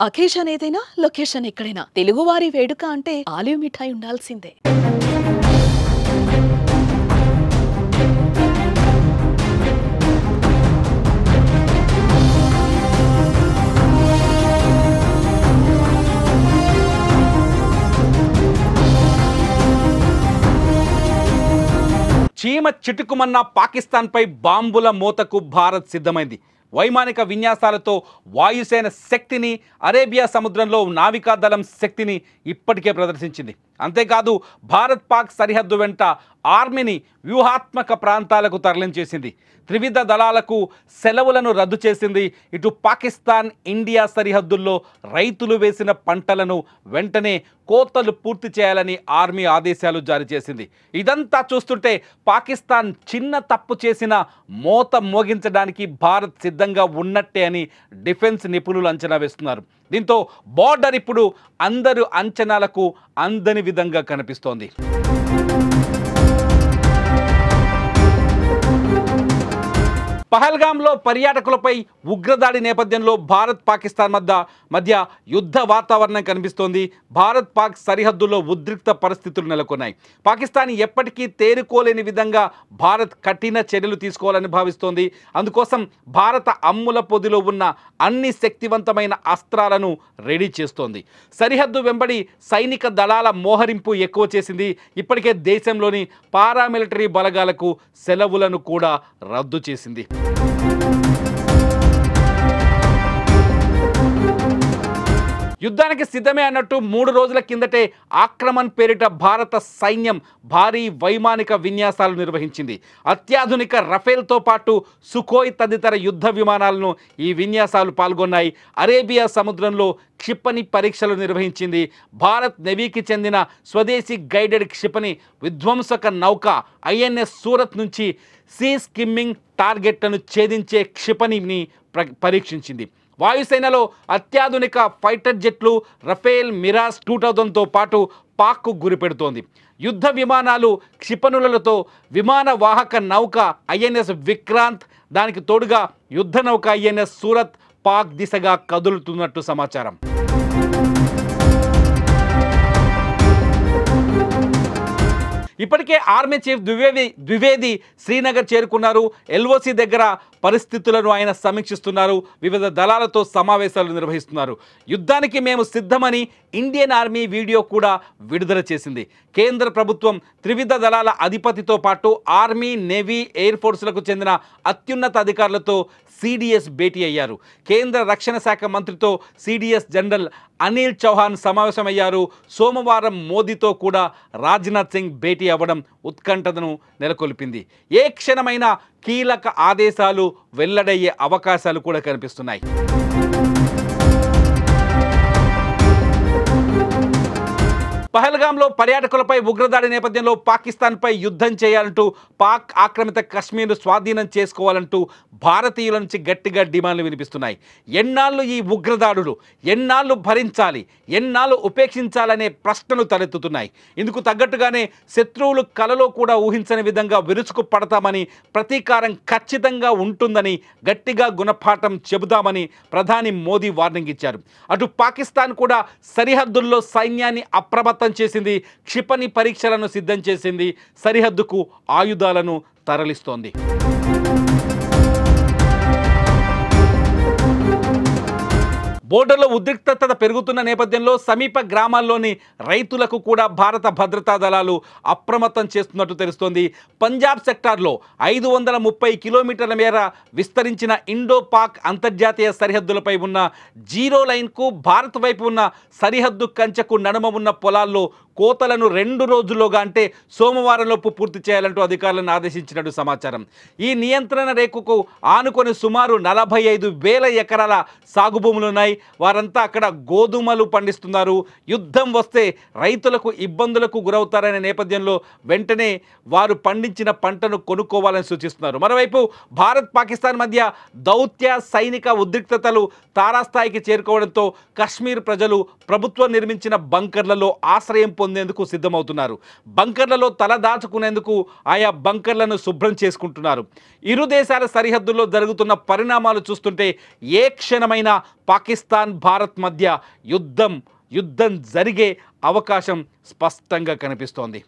Occasion ఏదైనా location ఎక్కడైనా తెలుగువారి వేడుక అంటే ఆలివ్ మిఠాయి ఉండాల్సిందే. చీమ చిటుకుమన్న పాకిస్తాన్పై బాంబుల మోతకు భారత్ సిద్ధమైంది. వైమానిక విన్యాసాలతో వాయుసేన శక్తిని, అరేబియా సముద్రంలో నావికాదళం శక్తిని ఇప్పటికే ప్రదర్శించింది. అంతేకాదు భారత్ పాక్ సరిహద్దు వెంట ఆర్మీని వ్యూహాత్మక ప్రాంతాలకు తరలించేసింది. త్రివిధ దళాలకు సెలవులను రద్దు చేసింది. ఇటు పాకిస్తాన్ ఇండియా సరిహద్దుల్లో రైతులు వేసిన పంటలను వెంటనే కోతలు పూర్తి చేయాలని ఆర్మీ ఆదేశాలు జారీ చేసింది. ఇదంతా చూస్తుంటే పాకిస్తాన్ చిన్న తప్పు చేసిన మోత మోగించడానికి భారత్ సిద్ధంగా ఉన్నట్టే అని డిఫెన్స్ నిపుణులు అంచనా వేస్తున్నారు. దీంతో బోర్డర్ ఇప్పుడు అందరు అంచనాలకు అందని విధంగా కనిపిస్తోంది. పహల్గామ్లో పర్యాటకులపై ఉగ్రదాడి నేపథ్యంలో భారత్ పాకిస్తాన్ మధ్య యుద్ధ వాతావరణం కనిపిస్తోంది. భారత్ పాక్ సరిహద్దుల్లో ఉద్రిక్త పరిస్థితులు నెలకొన్నాయి. పాకిస్తాన్ ఎప్పటికీ తేరుకోలేని విధంగా భారత్ కఠిన చర్యలు తీసుకోవాలని భావిస్తోంది. అందుకోసం భారత అమ్ముల పొదిలో ఉన్న అన్ని శక్తివంతమైన అస్త్రాలను రెడీ చేస్తోంది. సరిహద్దు వెంబడి సైనిక దళాల మోహరింపు ఎక్కువ చేసింది. ఇప్పటికే దేశంలోని పారామిలిటరీ బలగాలకు సెలవులను కూడా రద్దు చేసింది. యుద్ధానికి సిద్ధమే అన్నట్టు 3 రోజుల కిందటే ఆక్రమణ్ పేరిట భారత సైన్యం భారీ వైమానిక విన్యాసాలు నిర్వహించింది. అత్యాధునిక రఫేల్తో పాటు సుఖోయ్ తదితర యుద్ధ విమానాలను ఈ విన్యాసాలు పాల్గొన్నాయి. అరేబియా సముద్రంలో క్షిపణి పరీక్షలు నిర్వహించింది. భారత్ నేవీకి చెందిన స్వదేశీ గైడెడ్ క్షిపణి విధ్వంసక నౌక ఐఎన్ఎస్ సూరత్ నుంచి సీ స్కిమ్మింగ్ టార్గెట్లను ఛేదించే క్షిపణిని పరీక్షించింది. వాయుసేనలో అత్యాధునిక ఫైటర్ జెట్లు రఫేల్ మిరాజ్ 2000తో పాటు పాక్కు గురిపెడుతోంది. యుద్ధ విమానాలు, క్షిపణులతో విమాన వాహక నౌక ఐఎన్ఎస్ విక్రాంత్, దానికి తోడుగా యుద్ధ నౌక ఐఎన్ఎస్ సూరత్ పాక్ దిశగా కదులుతున్నట్టు సమాచారం. ఇప్పటికే ఆర్మీ చీఫ్ ద్వివేది శ్రీనగర్ చేరుకున్నారు. ఎల్ఓసి దగ్గర పరిస్థితులను ఆయన సమీక్షిస్తున్నారు. వివిధ దళాలతో సమావేశాలు నిర్వహిస్తున్నారు. యుద్ధానికి మేము సిద్ధమని ఇండియన్ ఆర్మీ వీడియో కూడా విడుదల చేసింది. కేంద్ర ప్రభుత్వం త్రివిధ దళాల అధిపతితో పాటు ఆర్మీ, నేవీ, ఎయిర్ ఫోర్సులకు చెందిన అత్యున్నత అధికారులతో సిడిఎస్ భేటీ అయ్యారు. కేంద్ర రక్షణ శాఖ మంత్రితో సిడిఎస్ జనరల్ అనిల్ చౌహాన్ సమావేశమయ్యారు. సోమవారం మోదీతో కూడా రాజ్నాథ్ సింగ్ భేటీ అవ్వడం ఉత్కంఠతను నెలకొల్పింది. ఏ క్షణమైనా కీలక ఆదేశాలు వెల్లడయ్యే అవకాశాలు కూడా కనిపిస్తున్నాయి. పహల్గామ్లో పర్యాటకులపై ఉగ్రదాడి నేపథ్యంలో పాకిస్తాన్పై యుద్ధం చేయాలంటూ, పాక్ ఆక్రమిత కశ్మీర్ను స్వాధీనం చేసుకోవాలంటూ భారతీయుల నుంచి గట్టిగా డిమాండ్లు వినిపిస్తున్నాయి. ఎన్నాళ్ళు ఈ ఉగ్రదాడులు, ఎన్నాళ్ళు భరించాలి, ఎన్నాళ్ళు ఉపేక్షించాలనే ప్రశ్నలు తలెత్తుతున్నాయి. ఇందుకు తగ్గట్టుగానే శత్రువులు కలలో కూడా ఊహించని విధంగా విరుచుకు పడతామని, ప్రతీకారం ఖచ్చితంగా ఉంటుందని గట్టిగా గుణపాఠం చెబుతామని ప్రధాని మోదీ వార్నింగ్ ఇచ్చారు. అటు పాకిస్తాన్ కూడా సరిహద్దుల్లో సైన్యాన్ని అప్రమత్తం చేసింది. క్షిపణి పరీక్షలను సిద్ధం చేసింది. సరిహద్దుకు ఆయుధాలను తరలిస్తోంది. బోర్డర్లో ఉద్రిక్తత పెరుగుతున్న నేపథ్యంలో సమీప గ్రామాల్లోని రైతులకు కూడా భారత భద్రతా దళాలు అప్రమత్తం చేస్తున్నట్టు తెలుస్తోంది. పంజాబ్ సెక్టార్లో 530 కిలోమీటర్ల మేర విస్తరించిన ఇండో పాక్ అంతర్జాతీయ సరిహద్దులపై ఉన్న జీరో లైన్కు భారత్ వైపు ఉన్న సరిహద్దు కంచెకు నడుమ ఉన్న పొలాల్లో కోతలను 2 రోజుల్లోగా, అంటే సోమవారంలోపు పూర్తి చేయాలంటూ అధికారులను ఆదేశించినట్టు సమాచారం. ఈ నియంత్రణ రేఖకు ఆనుకొని సుమారు 45,000 ఎకరాల సాగు భూములున్నాయి. వారంతా అక్కడ గోధుమలు పండిస్తున్నారు. యుద్ధం వస్తే రైతులకు ఇబ్బందులకు గురవుతారనే నేపథ్యంలో వెంటనే వారు పండించిన పంటను కొనుక్కోవాలని సూచిస్తున్నారు. మరోవైపు భారత్ పాకిస్తాన్ మధ్య దౌత్య సైనిక ఉద్రిక్తతలు తారాస్థాయికి చేరుకోవడంతో కశ్మీర్ ప్రజలు ప్రభుత్వం నిర్మించిన బంకర్లలో ఆశ్రయం పొందేందుకు సిద్ధమవుతున్నారు. బంకర్లలో తల దాచుకునేందుకు ఆయా బంకర్లను శుభ్రం చేసుకుంటున్నారు. ఇరు దేశాల సరిహద్దుల్లో జరుగుతున్న పరిణామాలు చూస్తుంటే ఏ క్షణమైనా పాకిస్తాన్ భారత్ మధ్య యుద్ధం జరిగే అవకాశం స్పష్టంగా కనిపిస్తోంది.